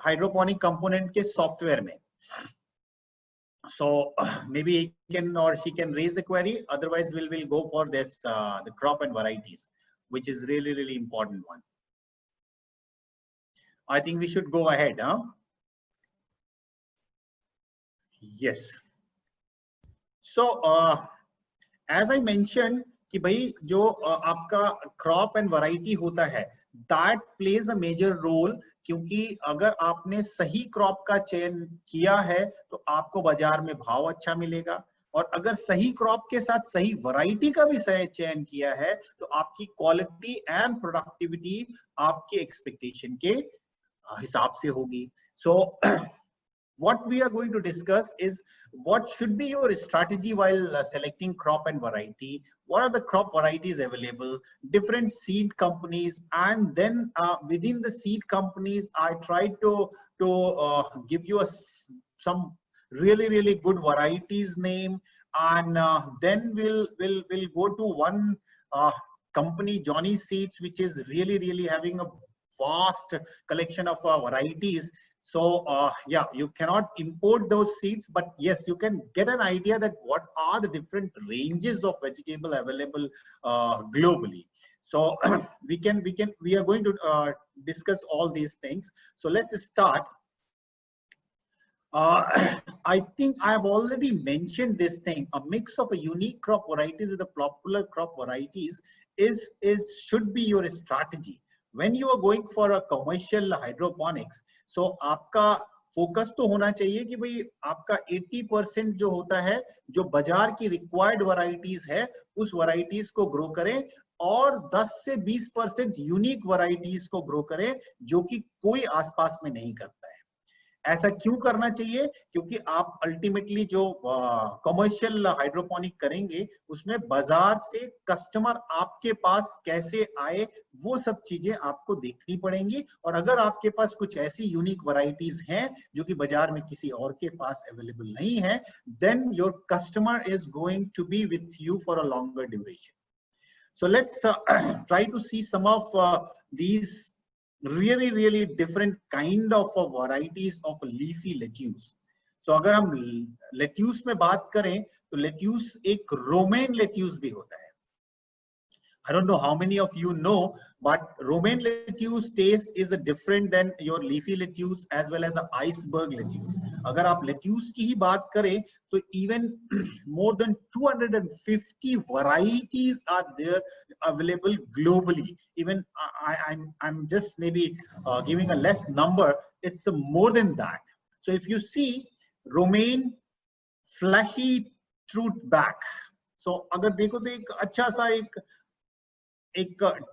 Hydroponic component के software में. So maybe he can or she can raise the query. Otherwise, we'll go for this the crop and varieties, which is really important one. I think we should go ahead, huh? Yes. So as I mentioned कि भाई जो आपका crop and variety होता है, that plays a major role. क्योंकि अगर आपने सही क्रॉप का चयन किया है तो आपको बाजार में भाव अच्छा मिलेगा, और अगर सही क्रॉप के साथ सही वैरायटी का भी सही चयन किया है तो आपकी क्वालिटी एंड प्रोडक्टिविटी आपके एक्सपेक्टेशन के हिसाब से होगी. सो what we are going to discuss is what should be your strategy while selecting crop and variety. What are the crop varieties available, different seed companies, and then within the seed companies I tried to give you some really good varieties name, and then we'll go to one company, Johnny Seeds, which is really having a vast collection of varieties. So yeah, you cannot import those seeds, but yes, you can get an idea that what are the different ranges of vegetable available globally. So we are going to discuss all these things. So let's start. I think I have already mentioned this thing. A mix of a unique crop varieties with the popular crop varieties should be your strategy when you are going for a commercial hydroponics. So आपका focus तो होना चाहिए कि भाई आपका 80% जो होता है, जो बाजार की रिक्वायर्ड वैरायटीज है, उस वैरायटीज को ग्रो करें, और 10 से 20% यूनिक वैरायटीज को ग्रो करें जो कि कोई आसपास में नहीं करता है. ऐसा क्यों करना चाहिए? क्योंकि आप अल्टीमेटली जो कमर्शियल हाइड्रोपोनिक करेंगे उसमें बाजार से कस्टमर आपके पास कैसे आए वो सब चीजें आपको देखनी पड़ेंगी. और अगर आपके पास कुछ ऐसी यूनिक वैरायटीज हैं जो कि बाजार में किसी और के पास अवेलेबल नहीं है, then your customer is going to be with you for a longer duration. So let's try to see some of these really different kind of varieties of leafy lettuce. So अगर हम lettuce में बात करें तो lettuce एक romaine lettuce भी होता है. I don't know how many of you know, but romaine lettuce taste is different than your leafy lettuce as well as a iceberg lettuce. अगर आप lettuce की ही बात करें तो even more than 250 varieties are there available globally. Even I'm just maybe giving a less number. It's more than that. So if you see romaine fleshy truth back, so अगर देखो तो एक अच्छा सा एक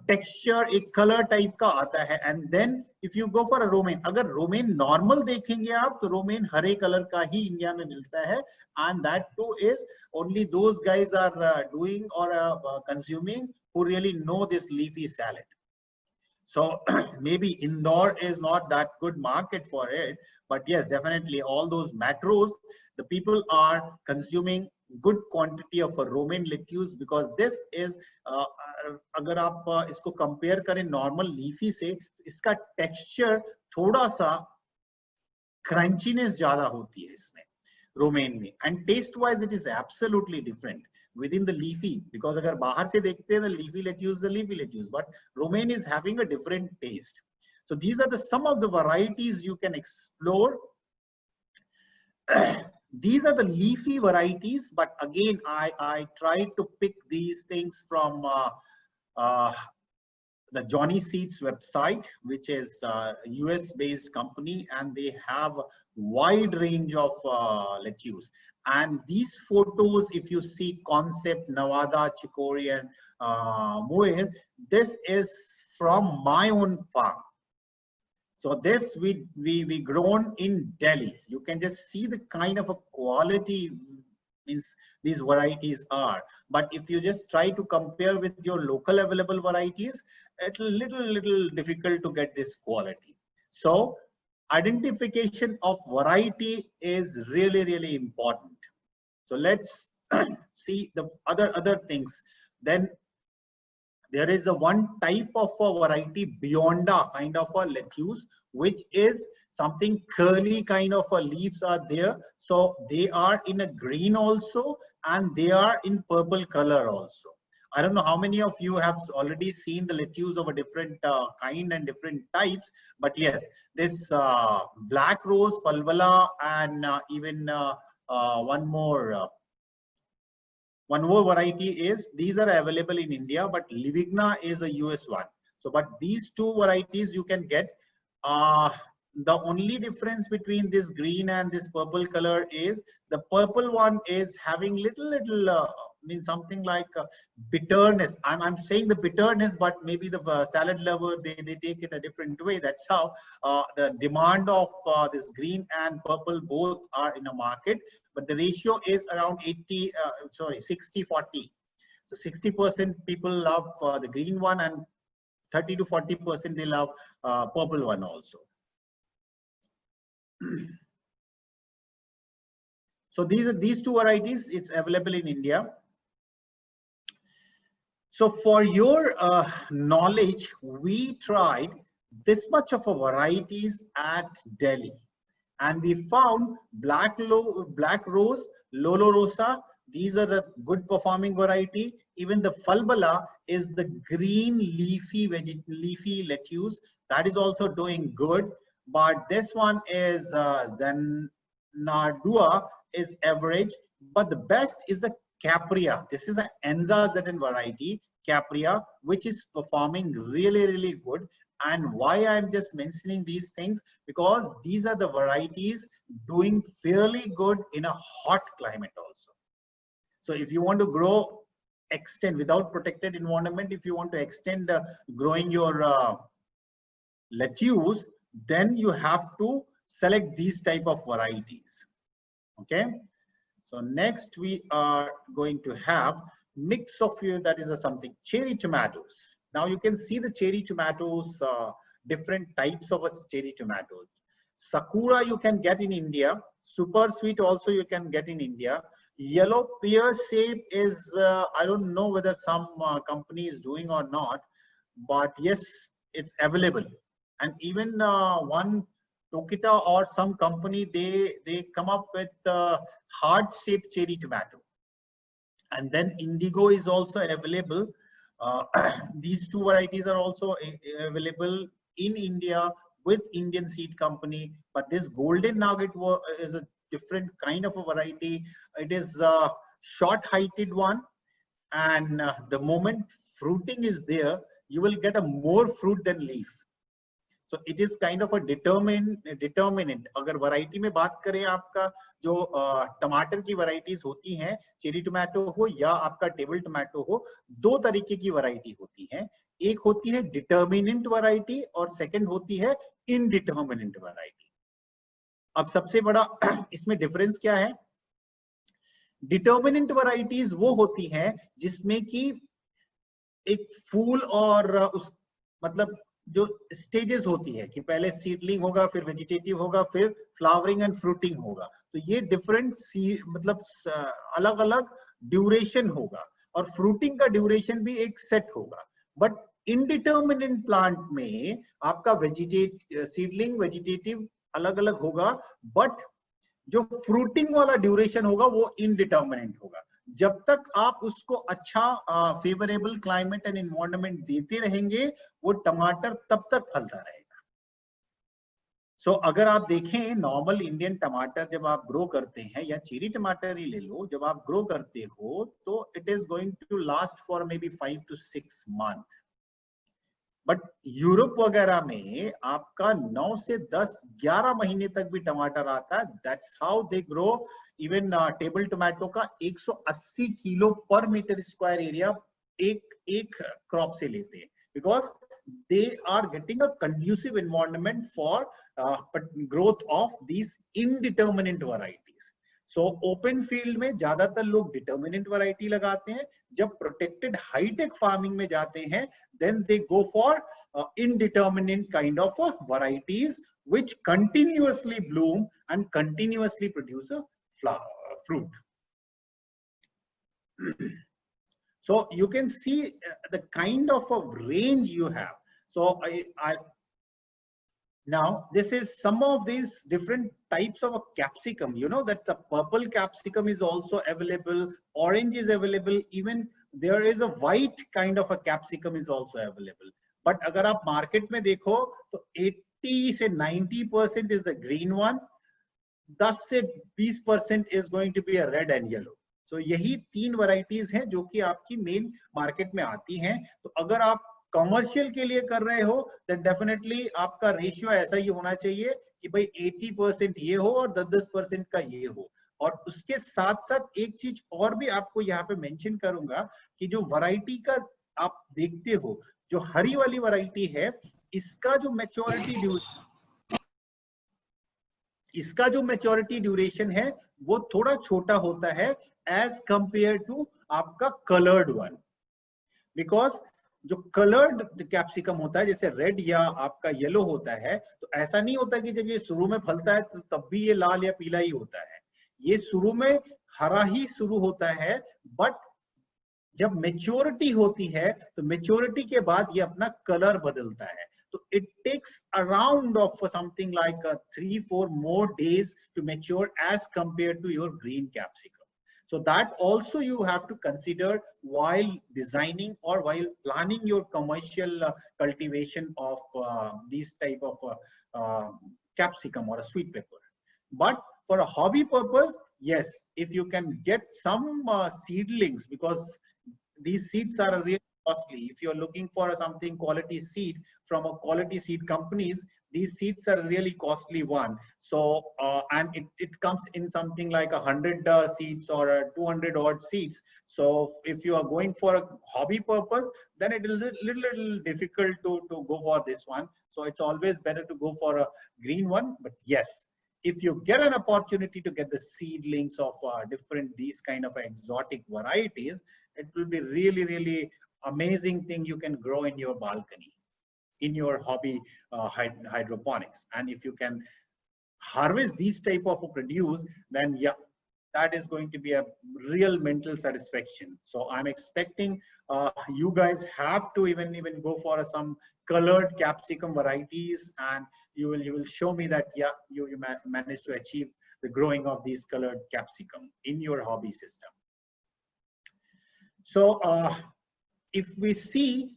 टेक्सचर, एक कलर टाइप का आता है. And then if you go for a romaine, अगर रोमेन नॉर्मल देखेंगे आप तो रोमेन हरे कलर का ही इंडिया में मिलता है. And that too is only those guys are doing और consuming who really know this leafy salad. So maybe Indore is not that good market for it, but yes, definitely all those metros, the people are consuming good quantity of a romaine lettuce, because this is अगर आप इसको compare करें normal leafy से, इसका texture थोड़ा सा crunchiness ज्यादा होती है इसमें रोमेन में. And taste wise it is absolutely different within the leafy, because अगर बाहर से देखते हैं the leafy lettuce, but romaine is having a different taste. So these are some of the varieties you can explore. These are the leafy varieties, but again I tried to pick these things from the Johnny Seeds website, which is a US based company, and they have a wide range of lettuce. And these photos, if you see Concept, Nevada, Chicory, and Moir, this is from my own farm. So this we grown in Delhi. You can just see the kind of a quality means these varieties are. But if you just try to compare with your local available varieties, it's a little difficult to get this quality. So identification of variety is really important. So let's see the other things. Then there is a one type of a variety, Beyonda kind of a lettuce, which is something curly kind of leaves are there. So they are in a green also, and they are in purple color also. I don't know how many of you have already seen the lettuce of a different kind and different types, but yes, this black rose, falvala, and even one more variety is, these are available in India, but Livigna is a US one. So, but these two varieties you can get. The only difference between this green and this purple color is the purple one is having little means something like bitterness. I'm saying the bitterness, but maybe the salad lover, they take it a different way. That's how the demand of this green and purple both are in a market, but the ratio is around 60-40. So 60% people love the green one, and 30 to 40% they love purple one also. So these two varieties, it's available in India. So for your knowledge, we tried this much of a varieties at Delhi, and we found Black Rose, Lolo Rosa. These are the good performing variety. Even the Falbala is the green leafy lettuce, that is also doing good. But this one is Zenardua is average, but the best is the Capria. This is an Enza Zetan variety, Capria, which is performing really good. And why I'm just mentioning these things, because these are the varieties doing fairly good in a hot climate also. So if you want to grow, extend without protected environment, if you want to extend growing your lettuce, then you have to select these type of varieties. Okay. So next we are going to have mix of that is something cherry tomatoes. Now you can see the cherry tomatoes, different types of cherry tomatoes. Sakura you can get in India. Super sweet also you can get in India. Yellow pear shape is, I don't know whether some company is doing or not, but yes, it's available. And even one Tokita or some company, they come up with heart-shaped cherry tomato. And then indigo is also available. These two varieties are also available in India with Indian seed company. But this golden nugget is a different kind of a variety. It is a short-heighted one, and the moment fruiting is there, you will get a more fruit than leaf. So it is kind of a determinant. अगर variety में बात करें, आपका जो टमाटर की varieties होती हैं, चेरी टोमेटो हो या आपका टेबल टोमेटो हो, दो तरीके की variety होती हैं. एक होती है determinant variety और second होती है indeterminate variety. अब सबसे बड़ा इसमें difference क्या है? Determinant varieties वो होती हैं जिसमें कि एक फूल और उस मतलब जो स्टेजेस होती है कि पहले सीडलिंग होगा, फिर वेजिटेटिव होगा, फिर फ्लावरिंग एंड फ्रूटिंग होगा. तो ये डिफरेंट मतलब अलग अलग ड्यूरेशन होगा, और फ्रूटिंग का ड्यूरेशन भी एक सेट होगा. बट इनडिटर्मिनेट प्लांट में आपका सीडलिंग वेजिटेटिव अलग अलग होगा, बट जो फ्रूटिंग वाला ड्यूरेशन होगा वो इनडिटर्मिनेट होगा. जब तक आप उसको अच्छा फेवरेबल क्लाइमेट एंड एनवायरनमेंट देते रहेंगे, वो टमाटर तब तक फलता रहेगा. सो अगर आप देखें नॉर्मल इंडियन टमाटर जब आप ग्रो करते हैं, या चेरी टमाटर ही ले लो, जब आप ग्रो करते हो तो it is going to last for maybe 5 to 6 months. But Europe वगैरह में आपका 9 से 10-11 महीने तक भी टमाटर आता है. That's how they grow. Even table tomato का 180 किलो पर मीटर स्क्वायर एरिया एक क्रॉप से लेते हैं, because they are getting a conducive environment for growth of these indeterminate varieties. So open field में ज्यादातर लोग डिटर्मिनेंट वैरायटी लगाते हैं. जब प्रोटेक्टेड हाईटेक फार्मिंग में जाते हैं, then they go for indeterminate kind of varieties which continuously bloom and continuously produce a fruit. So you can see the kind of a range you have. So Now, this is some of these different types of a capsicum. You know that the purple capsicum is also available, orange is available, even there is a white kind of a capsicum is also available. But अगर आप market में देखो तो 80 से 90% is the green one, 10 से 20% is going to be a red and yellow. So यही तीन varieties हैं जो कि आपकी main market में आती हैं. तो अगर आप कमर्शियल के लिए कर रहे हो तो डेफिनेटली आपका रेशियो ऐसा ही होना चाहिए कि भाई 80% ये हो और 10% का ये हो. और उसके साथ साथ एक चीज और भी आपको यहाँ पे मेंशन करूंगा कि जो वैरायटी का आप देखते हो, जो हरी वाली वैरायटी है, इसका जो मैच्योरिटी ड्यूरेशन है वो थोड़ा छोटा होता है एज कंपेयर टू आपका कलर्ड वन. बिकॉज जो कलर्ड कैप्सिकम होता है, जैसे रेड या आपका येलो होता है, तो ऐसा नहीं होता कि जब ये शुरू में फलता है तो तब भी ये लाल या पीला ही होता है. ये शुरू में हरा ही शुरू होता है, बट जब मेच्योरिटी होती है तो मेच्योरिटी के बाद ये अपना कलर बदलता है. तो it takes around of something like 3-4 more days to mature as compared to your green capsicum. So that also you have to consider while designing or while planning your commercial cultivation of these type of capsicum or a sweet pepper. But for a hobby purpose, yes, if you can get some seedlings, because these seeds are really costly. If you're looking for something quality seed from a quality seed companies, these seeds are really costly one. So and it comes in something like 100 seeds or 200 odd seeds. So if you are going for a hobby purpose, then it is a little difficult to go for this one. So it's always better to go for a green one. But yes, if you get an opportunity to get the seedlings of different these kind of exotic varieties, it will be really amazing thing you can grow in your balcony, in your hobby hydroponics. And if you can harvest these type of produce, then yeah, that is going to be a real mental satisfaction. So I'm expecting you guys have to even go for some colored capsicum varieties, and you will show me that yeah, you managed to achieve the growing of these colored capsicum in your hobby system. So if we see,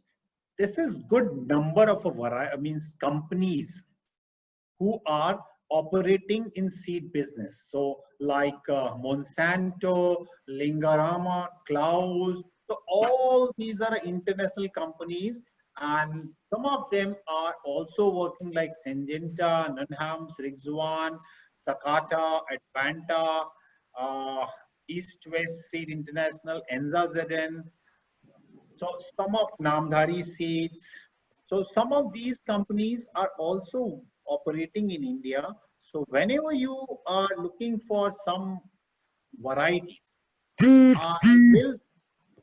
this is good number of a variety, means companies who are operating in seed business. So like Monsanto, Lingarama, Klaus, so all these are international companies, and some of them are also working like Syngenta, Nunhams, Rixwan, Sakata, Advanta, East West Seed International, Enza ZN. So some of Namdhari Seeds. So some of these companies are also operating in India. So whenever you are looking for some varieties,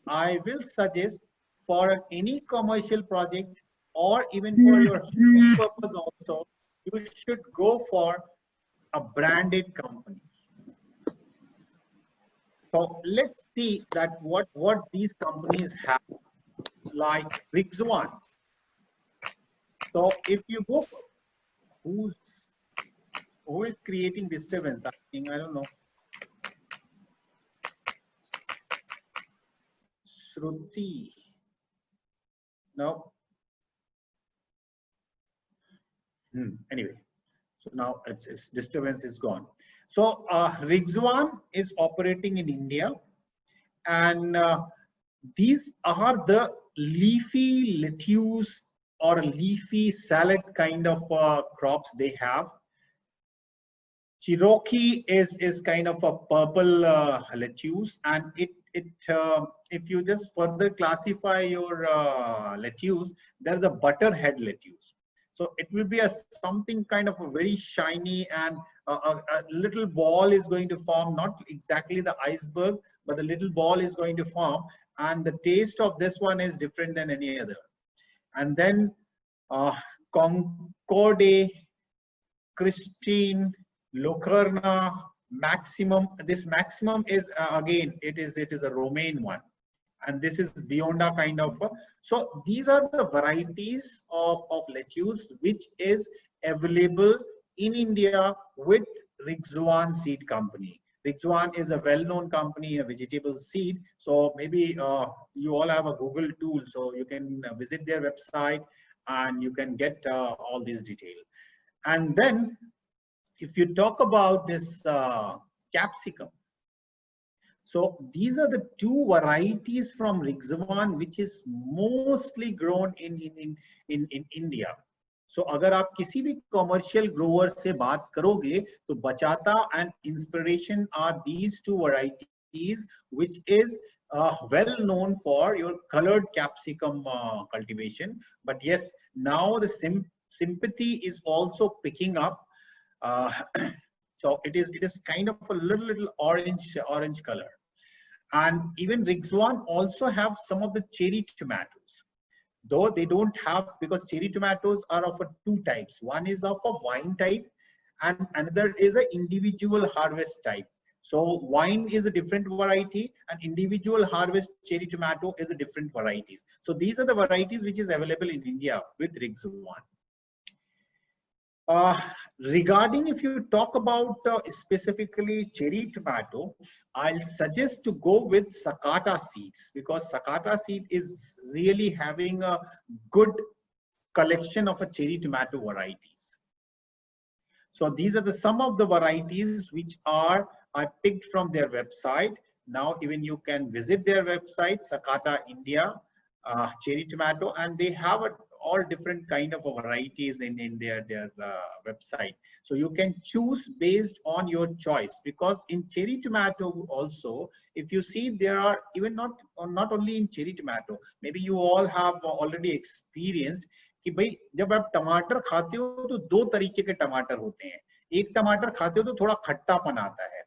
I will suggest for any commercial project or even for your purpose also, you should go for a branded company. So let's see that what these companies have, like Rixwan. So if you go, who is creating disturbance? I think, I don't know. Shruti. No. Anyway, so now its disturbance is gone. So Rixwan is operating in India, and these are the leafy lettuce or leafy salad kind of crops they have. Cherokee is kind of a purple lettuce, and if you just further classify your lettuce, there's a butterhead lettuce. So it will be something kind of a very shiny, and a little ball is going to form, not exactly the iceberg, but the little ball is going to form, and the taste of this one is different than any other. And then Concorde, Christine, Locarna, Maximum. This Maximum is again, it is a romaine one, and this is Bionda kind of. So these are the varieties of lettuce which is available in India with Rixzuan Seed Company. Rixzuan is a well-known company in a vegetable seed. So maybe you all have a Google tool, so you can visit their website and you can get all these details. And then if you talk about this capsicum, so these are the two varieties from Rixzuan which is mostly grown in India. So अगर आप किसी भी commercial grower से बात करोगे तो Bachata and Inspiration are these two varieties which is well known for your colored capsicum cultivation. But yes, now the sympathy is also picking up. So it is kind of a little orange color. And even Rixzuan also have some of the cherry tomatoes, though they don't have, because cherry tomatoes are of two types. One is of a wine type and another is an individual harvest type. So wine is a different variety and individual harvest cherry tomato is a different varieties. So these are the varieties which is available in India with Rixzuan. Regarding if you talk about specifically cherry tomato, I'll suggest to go with Sakata seeds, because Sakata seed is really having a good collection of a cherry tomato varieties. So these are some of the varieties which I picked from their website. Now even you can visit their website, Sakata India cherry tomato, and they have all different kind of varieties in their website. So you can choose based on your choice, because in cherry tomato also, if you see, there are even not only in cherry tomato, maybe you all have already experienced कि भाई जब आप टमाटर खाते हो तो दो तरीके के टमाटर होते हैं. एक टमाटर खाते हो तो थोड़ा खट्टापन आता है,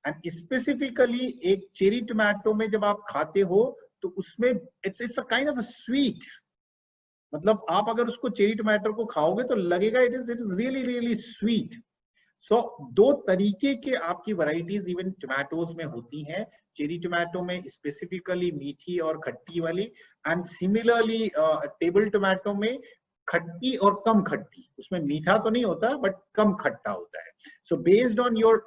एंड स्पेसिफिकली एक चेरी टमाटो में जब आप खाते हो तो उसमें it's a kind of a sweet. मतलब आप अगर उसको चेरी टमाटर को खाओगे तो लगेगा इट इज रियली स्वीट. सो दो तरीके के आपकी वैरायटीज इवन टमाटोज में होती हैं. चेरी टमाटो में स्पेसिफिकली मीठी और खट्टी वाली, एंड सिमिलरली टेबल टमाटो में खट्टी और कम खट्टी. उसमें मीठा तो नहीं होता बट कम खट्टा होता है. So based on your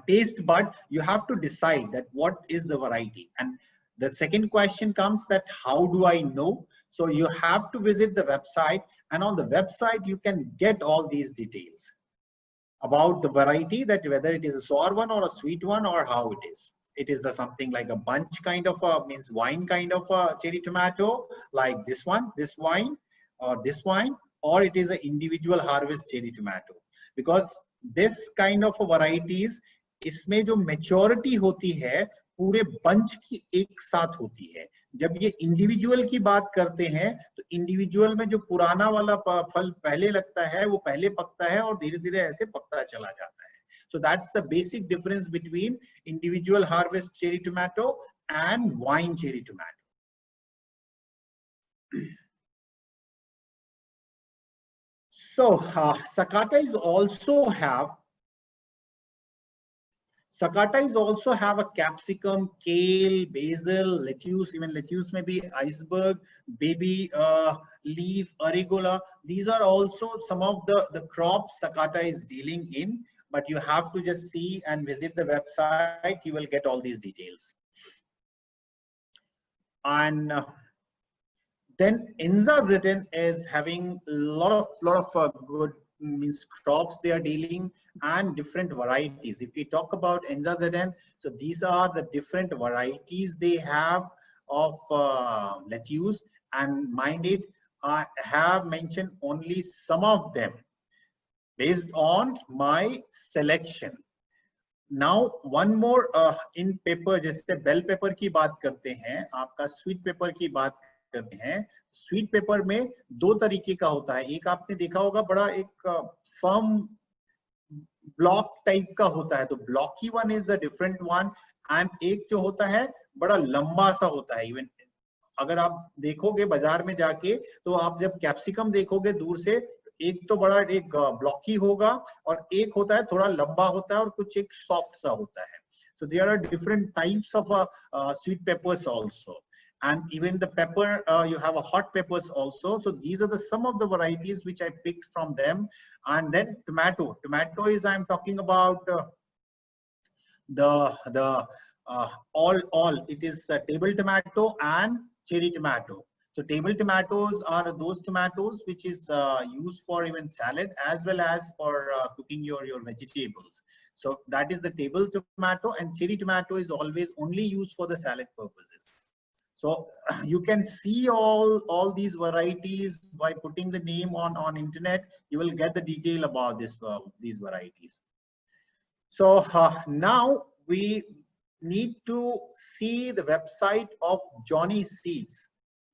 taste bud, you have to decide that what is the variety. And the second question comes that how do I know? So you have to visit the website, and on the website you can get all these details about the variety, that whether it is a sour one or a sweet one or how it is. It is something like a bunch kind of means wine kind of a cherry tomato, like this one, this wine, or this wine, or it is an individual harvest cherry tomato. Because this kind of varieties, इसमें जो maturity होती है पूरे bunch की एक साथ होती है. जब ये इंडिविजुअल की बात करते हैं तो इंडिविजुअल में जो पुराना वाला फल पहले लगता है वो पहले पकता है और धीरे धीरे ऐसे पकता चला जाता है. So that's the basic difference between individual harvest cherry tomato and wine cherry tomato. So Sakata is also have a capsicum, kale, basil, lettuce. Even lettuce may be iceberg, baby leaf, arugula. These are also some of the crops Sakata is dealing in, but you have to just see and visit the website. You will get all these details. And then Enzazettin is having a lot of good means crops they are dealing and different varieties. If we talk about Enzazettin, so these are the different varieties they have of lettuce, and mind it, I have mentioned only some of them based on my selection. Now one more in pepper, जैसे bell pepper की बात करते हैं, आपका sweet pepper की बात करते हैं. स्वीट पेपर में दो तरीके का होता है. एक आपने देखा होगा बड़ा एक फर्म ब्लॉक टाइप का होता है, तो blocky one is a different one, and एक जो होता है बड़ा लंबा सा होता है. इवन अगर आप देखोगे बाजार में जाके तो आप जब कैप्सिकम देखोगे दूर से, एक तो बड़ा एक ब्लॉकी होगा और एक होता है थोड़ा लंबा होता है और कुछ एक सॉफ्ट सा होता है. So there are different types of sweet peppers also. and even the pepper, you have a hot peppers also. So these are the some of the varieties which I picked from them. And then tomato is, I'm talking about the all it is table tomato and cherry tomato. So table tomatoes are those tomatoes which is used for even salad as well as for cooking your vegetables. So that is the table tomato, and cherry tomato is always only used for the salad purposes. So you can see all these varieties by putting the name on internet. You will get the detail about this these varieties. So now we need to see the website of Johnny Seeds.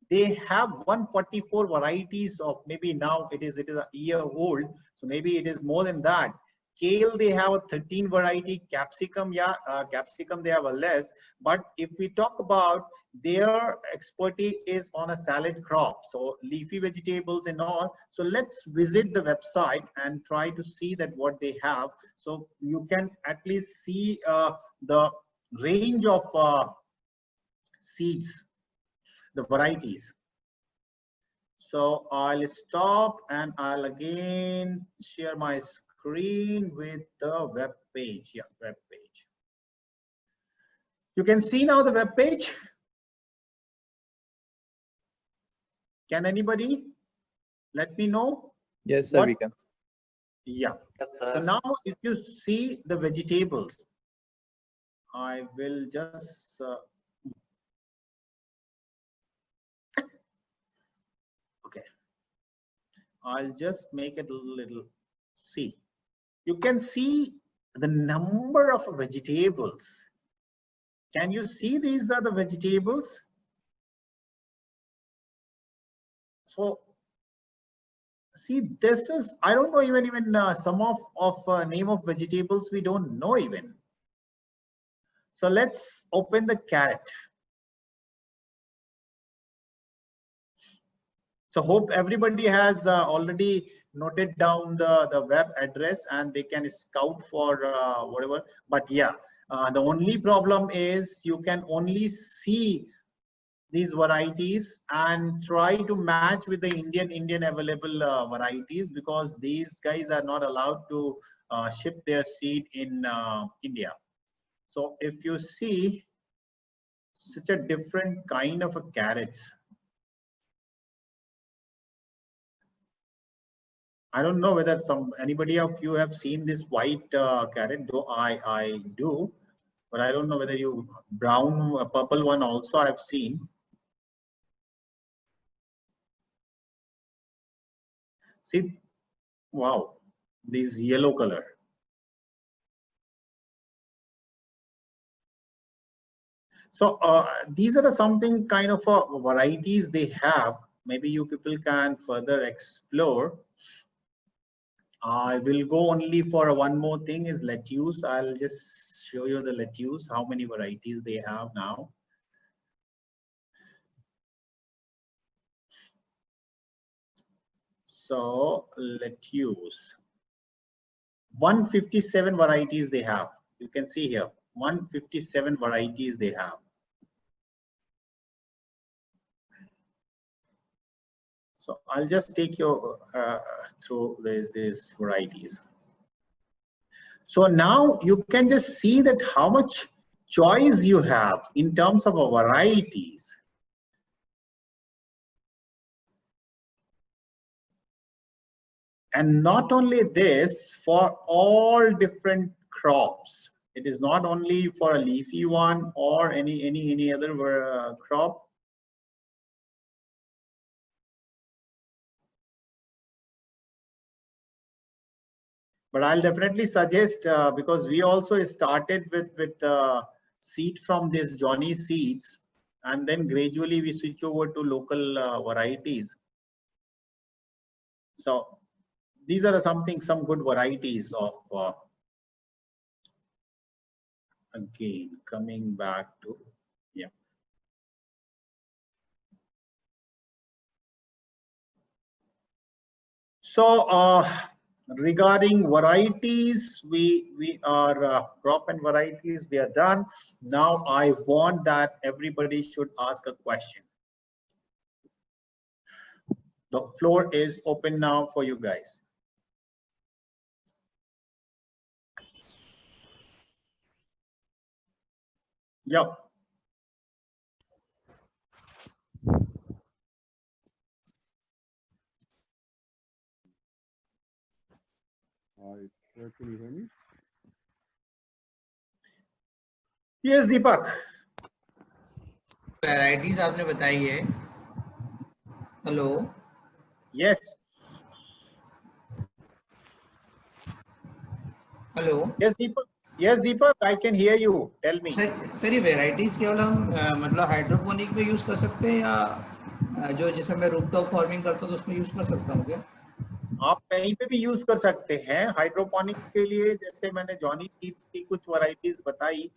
They have 144 varieties of, maybe now it is a year old, so maybe it is more than that. Kale, they have a 13 variety. Capsicum, yeah, capsicum they have a less. But if we talk about their expertise is on a salad crop, so leafy vegetables and all. So let's visit the website and try to see that what they have. So you can at least see the range of seeds, the varieties. So I'll stop and I'll again share my screen with the web page. Yeah, web page. You can see now the web page. Can anybody let me know? Yes, sir, we can. Yeah. Yes, sir. So now if you see the vegetables, I will just okay. I'll just make it a little, see. You can see the number of vegetables. Can you see these are the vegetables? So see, this is, I don't know even some of name of vegetables we don't know even. So let's open the carrot. So hope everybody has already noted down the web address and they can scout for whatever. But yeah, the only problem is you can only see these varieties and try to match with the Indian available varieties, because these guys are not allowed to ship their seed in India. So if you see such a different kind of a carrots, I don't know whether anybody of you have seen this white carrot, though I do, but I don't know whether you brown purple one also I've seen. See, wow, this yellow color. So these are something kind of varieties they have. Maybe you people can further explore. I will go only for one more thing is lettuce. I'll just show you the lettuce, how many varieties they have now. So lettuce, 157 varieties they have. You can see here, 157 varieties they have. So I'll just take you through these varieties. So now you can just see that how much choice you have in terms of varieties. And not only this, for all different crops. It is not only for a leafy one or any other crop. But I'll definitely suggest, because we also started with seed from this Johnny Seeds, and then gradually we switch over to local varieties. So these are some good varieties of again coming back to, yeah. So regarding varieties, we are crop and varieties, we are done. Now I want that everybody should ask a question. The floor is open now for you guys. Yep. Hi, sir, can you hear me? Yes, Deepak. Varieties आपने बताई है. Hello. Yes. Hello. Yes, Deepak. Yes, Deepak, I can hear you. Tell me. Sir ये varieties केवल हम मतलब hydroponic में use कर सकते हैं या जो जैसे मैं रूफटॉप फार्मिंग करता हूँ तो उसमें यूज कर सकता हूँ क्या? आप कहीं पे भी यूज कर सकते हैं हाइड्रोपोनिक के लिए। जैसे मैंने जॉनी सीड्स की कुछ वैरायटीज बताई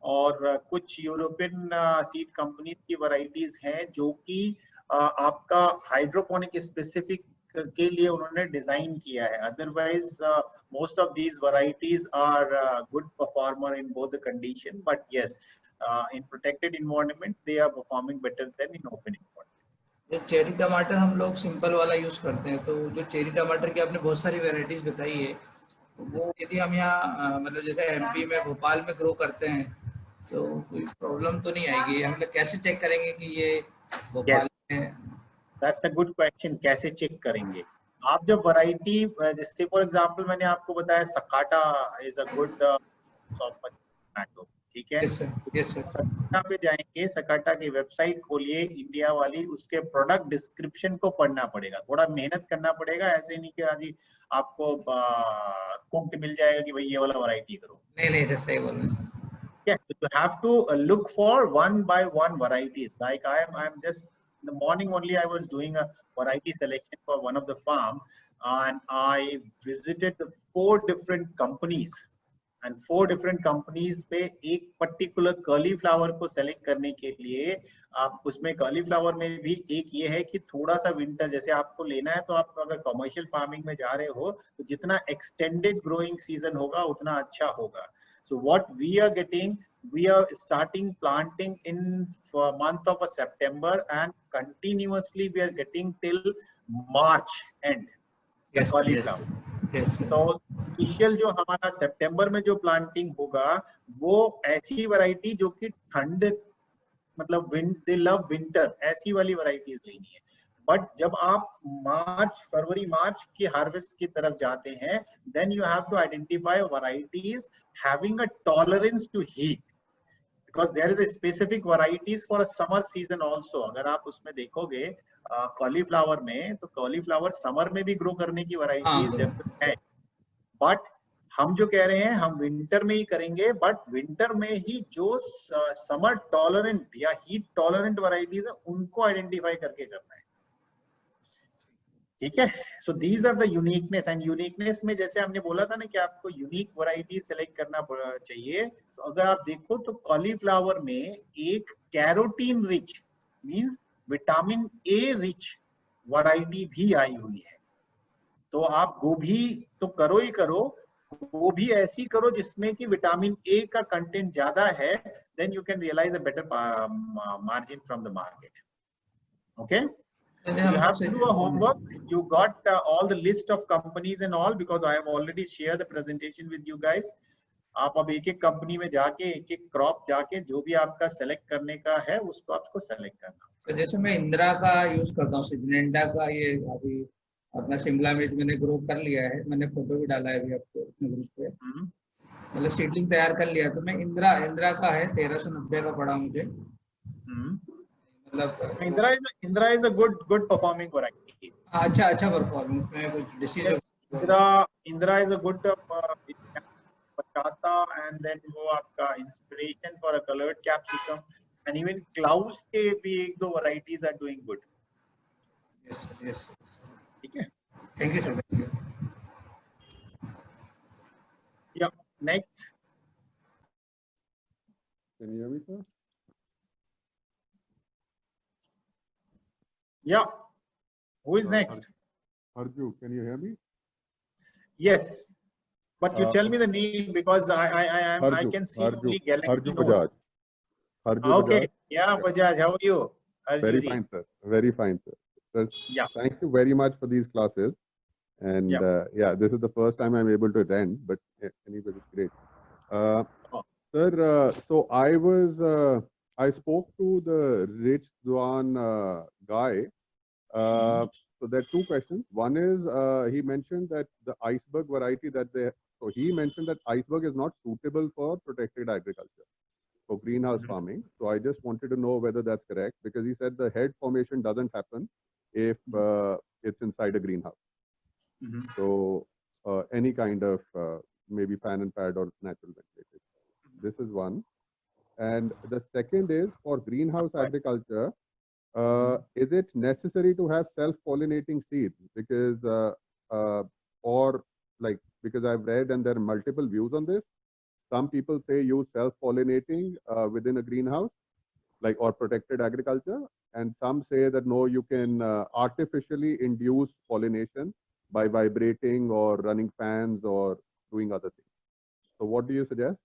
और कुछ यूरोपियन सीड कंपनीज की वैरायटीज हैं जो कि आपका हाइड्रोपोनिक स्पेसिफिक के लिए उन्होंने डिजाइन किया है। Otherwise most of these varieties are good performer in both the condition, but yes in protected environment they are performing better than in open environment. Cherry टमाटर हम लोग सिंपल वाला यूज करते हैं, तो जो चेरी टमाटर की आपने बहुत सारी वैरायटीज बताई है, वो यदि हम यहाँ मतलब जैसे एमपी में भोपाल में ग्रो करते हैं तो कोई प्रॉब्लम तो नहीं आएगी? हम लोग कैसे चेक करेंगे कि ये भोपाल में? That's a good question. कैसे चेक करेंगे? आप जब वैरायटी, जैसे फॉर एग्जांपल मैंने आपको बताया Sakata is a good soft tomato, ठीक है? Yes sir, yes sir. Sakata पे जाएंगे, सकाटा की वेबसाइट खोलिए इंडिया वाली, उसके प्रोडक्ट डिस्क्रिप्शन को पढ़ना पड़ेगा, थोड़ा मेहनत करना पड़ेगा। ऐसे नहीं कि आज आपको कुक्ड मिल जाएगा कि भाई ये वाला वैरायटी करो। नहीं सर, सही बोल रहे हैं sir. Yeah, you have to look for one by one varieties. Like I'm just in the morning only I was doing a variety selection for one of the farm, and I visited the 4 different companies, and 4 different companies पे एक particular curly flower को select करने के लिए आप उसमें curly flower में भी एक ये है कि थोड़ा सा winter जैसे आपको लेना है, तो आप अगर commercial farming में जा रहे हो तो जितना extended growing season होगा उतना अच्छा होगा। So what we are getting, we are starting planting in for month of September, and continuously we are getting till March end the cauliflower. Yes, sir. तो इनिशियल जो हमारा सितंबर में जो प्लांटिंग होगा वो ऐसी वैरायटी जो कि ठंड मतलब दे लव विंटर, ऐसी वाली वैरायटीज लेनी है। बट जब आप फरवरी मार्च की हार्वेस्ट की तरफ जाते हैं, then you have to identify varieties having a tolerance to heat, because there is a specific varieties for a summer season also. अगर आप उसमें देखोगे कॉलीफ्लावर में, तो कॉलीफ्लावर समर में भी ग्रो करने की वैरायटीज डेवलप है, बट हम जो कह रहे हैं हम विंटर में ही करेंगे, बट विंटर में ही जो समर टॉलरेंट या हीट टॉलरेंट वैरायटीज है उनको आइडेंटिफाई करके करना है, ठीक है? So these are the uniqueness, and uniqueness में जैसे हमने बोला था ना कि आपको यूनिक वैरायटी सेलेक्ट करना चाहिए। तो अगर आप देखो तो कॉलीफ्लावर में एक carotene rich means vitamin A rich variety भी आई हुई है। तो आप गोभी तो करो ही करो, गोभी ऐसी करो जिसमें कि विटामिन ए का कंटेंट ज्यादा है, then you can realise a better margin from the market. Okay, you have to do a homework. You got all the list of companies and all, because I have already shared the presentation with you guys. आप अब एक एक company में जाके एक एक crop जाके जो भी आपका सेलेक्ट करने का है उसको आपको सेलेक्ट करना। तो जैसे मैं इंदिरा का यूज करता हूँ, सिग्नेंडा का, ये अभी अपना शिमला मिर्च मैंने ग्रो कर लिया है, मैंने फोटो भी डाला है अभी आपको अपने ग्रुप पे, मतलब सीडलिंग तैयार कर लिया। तो मैं इंदिरा का है 1390 का पड़ा मुझे, मतलब Indira is a good performing variety. अच्छा परफॉर्मेंस में कुछ disease. Indira is a good पचाता, एंड देन वो आपका inspiration for a coloured capsicum, and even क्लाउस के भी एक दो varieties are doing good. Yes, ठीक है, थैंक यू सर। या next, Can you hear me, sir? yeah, who is next? Harju, can you hear me? Yes, but you tell me the name because I can see only Galaxy Note. Bajaj. Harju Okay, Bajaj. yeah, Bajaj, how are you? Very Arju ji. fine, sir. Very fine, sir. Sir, Yeah. thank you very much for these classes. And yeah, this is the first time I'm able to attend, but anyway, it's great. Oh. Sir, so I spoke to the Rich Zwan guy. So there are two questions. One is he mentioned that the iceberg variety so he mentioned that iceberg is not suitable for protected agriculture, for greenhouse farming. So I just wanted to know whether that's correct, because he said the head formation doesn't happen if it's inside a greenhouse. So any kind of maybe fan and pad or natural ventilated. This is one. And the second is for greenhouse agriculture, is it necessary to have self-pollinating seeds? Because because I've read and there are multiple views on this. Some people say use self-pollinating within a greenhouse, or protected agriculture, and some say that no, you can artificially induce pollination by vibrating or running fans or doing other things. So what do you suggest?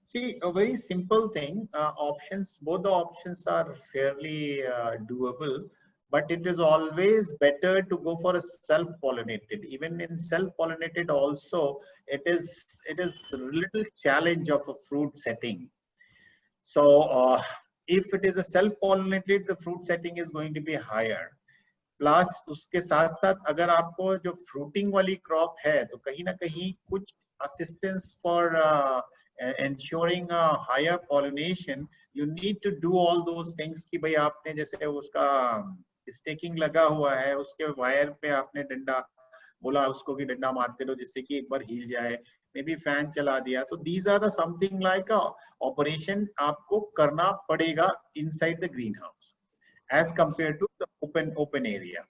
See, a very simple thing, both the options are fairly doable, but it is always better to go for a self-pollinated. Even in self-pollinated also, it is a little challenge of a fruit setting. So if it is a self-pollinated, the fruit setting is going to be higher. Plus उसके साथ साथ अगर आपको जो fruiting वाली crop है तो कहीं ना कहीं कुछ assistance for ensuring a higher pollination, you need to do all those things कि भाई आपने जैसे उसका स्टेकिंग लगा हुआ है, उसके वायर पे आपने डंडा बोला उसको कि डंडा मारते रहो जिससे कि एक बार हिल जाए, मे बी फैन चला दिया, तो these are the something like a operation आपको करना पड़ेगा inside the greenhouse as compared to the open area.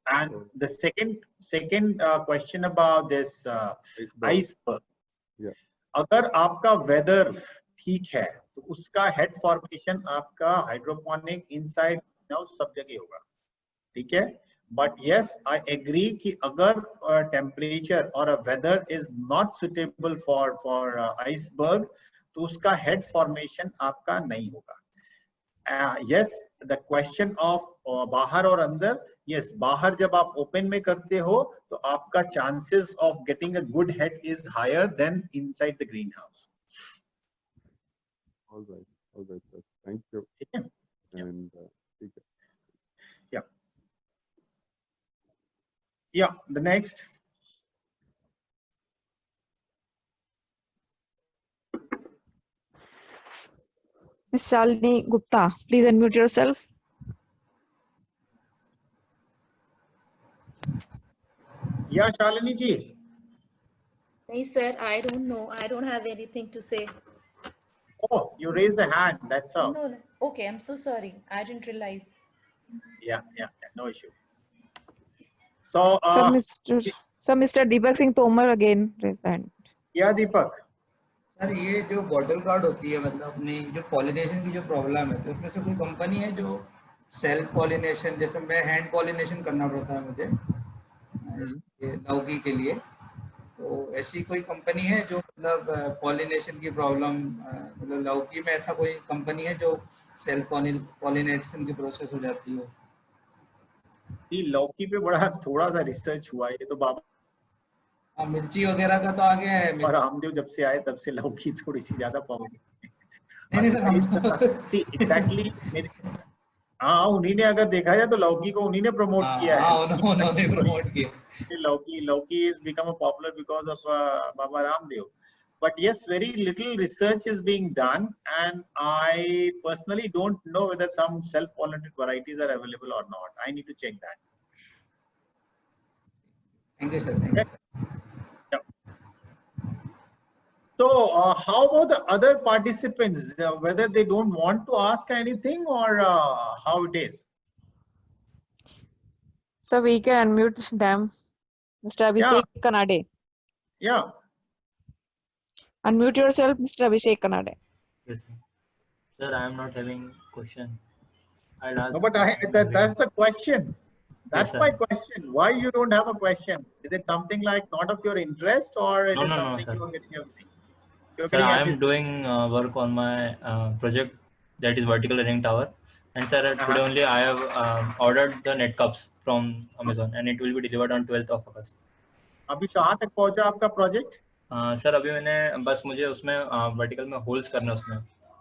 And the second question about this iceberg. Yeah. अगर आपका weather ठीक है तो उसका head formation आपका hydroponic inside सब जगह होगा, ठीक है? But yes, I agree कि अगर temperature or a weather is not suitable for iceberg तो उसका head formation आपका नहीं होगा. Yes, the question of बाहर और अंदर, yes, बाहर जब आप open में करते हो तो आपका chances of getting a good head is higher than inside the greenhouse. All right, sir. Thank you. Okay. And yeah, the next. Ms. Shalini Gupta, please unmute yourself. Yeah, Shalini ji. No, sir, I don't know. I don't have anything to say. Oh, you raised the hand. That's all. No. Okay, I'm so sorry. I didn't realize. Yeah, no issue. So, Mr. Deepak Singh Tomar again raised the hand. Yeah, Deepak. Sir ये जो bottle card होती है, मतलब अपनी जो pollination की जो problem है, तो उसमें से कोई कंपनी है जो सेल्फ पॉलिनेशन, जैसे मैं हैंड पॉलिनेशन करना पड़ता है मुझे लौकी के लिए, तो ऐसी कोई कंपनी है जो मतलब पॉलिनेशन की प्रॉब्लम, मतलब लौकी में ऐसा कोई कंपनी है जो सेल्फ पॉलिनेशन की प्रोसेस हो जाती हो? लौकी पे बड़ा थोड़ा सा रिसर्च हुआ है, ये तो बाबा मिर्ची वगैरह का तो आ गया है, और रामदेव जब से आए तब से लौकी थोड़ी सी ज्यादा पॉपुलर नहीं एग्जैक्टली हाँ, उन्हीं ने अगर देखा जाए तो लौकी को उन्हीं ने प्रमोट किया है। उन्होंने प्रमोट किया। लौकी is become popular because of Baba Ramdev. But yes, very little research is being done, and I personally don't know whether some self-pollinated varieties are available or not. I need to check that. Thank you, sir. Thank you, sir. So, how about the other participants? Whether they don't want to ask anything or how it is? So we can unmute them. Mr. Abhishek Kanade. Yeah. Unmute yourself, Mr. Abhishek Kanade. Yes, sir. I am not having question. I'll ask. No, but that's the question. That's sir. my question. Why you don't have a question? Is it something like not of your interest, or it No, is no, no, something sir. you are getting everything? You're Sir, getting I everything. am doing work on my project that is vertical running tower. And sir, today only I have ordered the net cups from Amazon and it will be delivered on 12th of August. अभी कहाँ तक पहुंचा आपका project? Sir अभी मैंने बस मुझे उसमें वर्टिकल में होल्स करने उसमें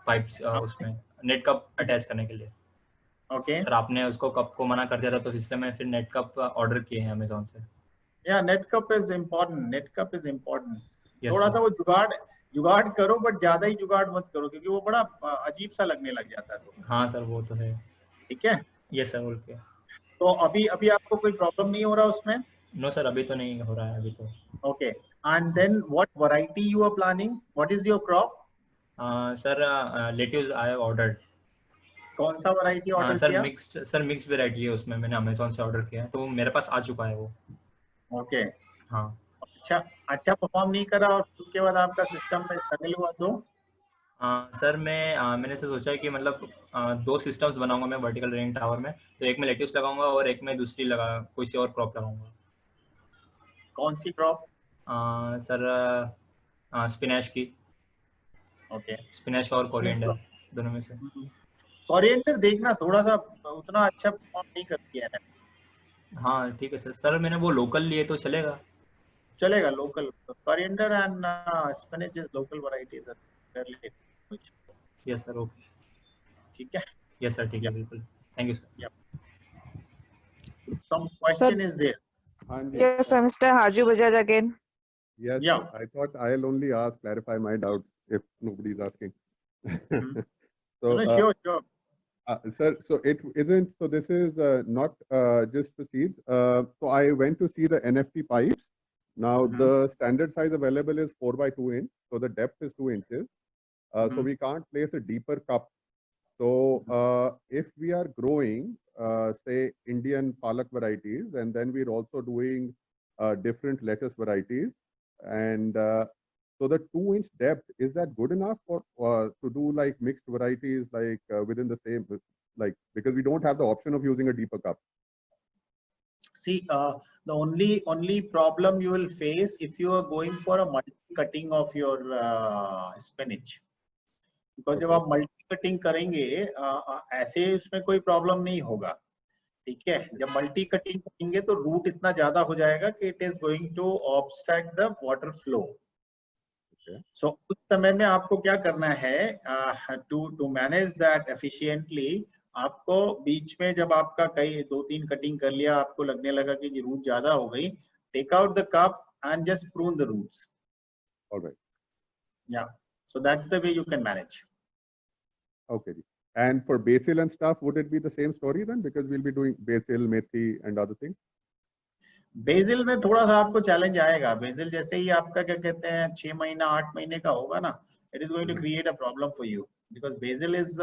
पाइप्स उसमें नेट कप अटैच करने के लिए. ओके. सर आपने उसको कप को मना कर दिया था तो इसलिए मैं फिर नेट कप ऑर्डर किए हैं अमेजोन से. या net cup is important. Net cup is important. Yes, थोड़ा sir. सा वो जुगाड़ करो, बट ज्यादा ही जुगाड़ मत करो क्योंकि वो बड़ा अजीब सा लगने लग जाता है. तो हाँ सर वो तो है. ठीक है. Yes sir. ओके. तो अभी आपको कोई प्रॉब्लम नहीं हो रहा उसमें? नो सर अभी तो नहीं हो रहा है अभी तो. Okay. And then what variety you are planning? What is your crop? Sir lettuce I have ordered. कौन सा वैरायटी ऑर्डर सर किया? मिक्स्ड वैरायटी है उसमें. मैंने अमेजोन से ऑर्डर किया है तो मेरे पास आ चुका है वो. ओके. हाँ. अच्छा परफॉर्म नहीं करा और उसके बाद आपका सिस्टम में स्ट्रगल हुआ तो? सर मैंने से सोचा है कि मतलब 2 सिस्टम्स बनाऊंगा मैं वर्टिकल रनिंग टावर में. तो एक में लेट्यूस लगाऊंगा और एक में दूसरी कोई सी और क्रॉप लगाऊंगा. कौन सी क्रॉप? सर स्पिनैच की. ओके. स्पिनैच और कोरिएंडर दोनों में से. कोरिएंडर देखना थोड़ा सा उतना अच्छा परफॉर्म नहीं करती है. हाँ ठीक है सर. सर मैंने वो लोकल लिए तो चलेगा? चलेगा. Local coriander and spinach is local varieties. Yes sir. Okay. ठीक है. Yes sir. ठीक है बिल्कुल. Thank you sir. Some question is there. Hanji. Yes, sir, Mr. Haju Bajaj again. Yes, Yeah. I thought I'll only clarify my doubt if nobody's asking. So, No, sure. sir, so it isn't, so this is not just for seeds. So I went to see the NFT pipes. Now the standard size available is 4x2 inch. So the depth is 2 inches. So we can't place a deeper cup. So if we are growing, say Indian palak varieties, and then we're also doing different lettuce varieties, and so the 2-inch depth, is that good enough for to do like mixed varieties like within the same, like, because we don't have the option of using a deeper cup? See, the only problem you will face if you are going for a multi-cutting of your spinach. Because जब आप multi cutting करेंगे ऐसे उसमें कोई problem नहीं होगा. ठीक है. जब मल्टी कटिंग करेंगे तो रूट इतना ज्यादा हो जाएगा कि it is going to obstruct the water flow. So उस समय में आपको क्या करना है टू मैनेज दैट एफिशिएंटली. आपको बीच में जब आपका कई 2-3 कटिंग कर लिया, आपको लगने लगा कि रूट ज्यादा हो गई, take out the cup and just prune the roots. All right. Yeah. So that's the way you can manage. Okay. And for basil and stuff, would it be the same story then? Because we'll be doing basil, methi and other things. BECIL में थोड़ा सा आपको challenge आएगा. BECIL जैसे ही आपका क्या कहते हैं 6 महीना 8 महीने का होगा ना, it is going to create a problem for you because basil is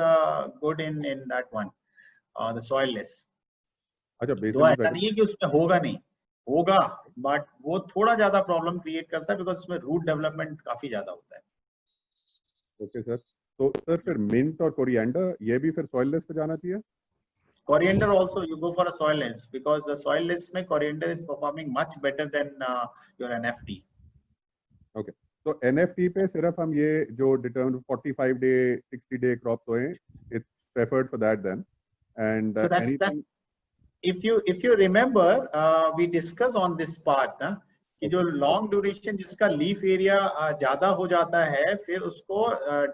good in that one, the soilless. अच्छा, तो basil is ऐसा नहीं है कि उसमें होगा नहीं, होगा, बट वो थोड़ा ज्यादा प्रॉब्लम क्रिएट करता है बिकॉज उसमें रूट डेवलपमेंट काफी ज्यादा होता है. Okay, sir. So sir, फिर mint और coriander ये भी फिर soilless पे जाना चाहिए? Coriander also you go for a soilless because the soilless में coriander is performing much better than your NFT. Okay. So NFT पे सिर्फ हम ये जो determined 45 day, 60 day crops होए, it's preferred for that then. And So that's anything. If you remember, we discuss on this part ना कि जो long duration जिसका लीफ एरिया ज्यादा हो जाता है, फिर उसको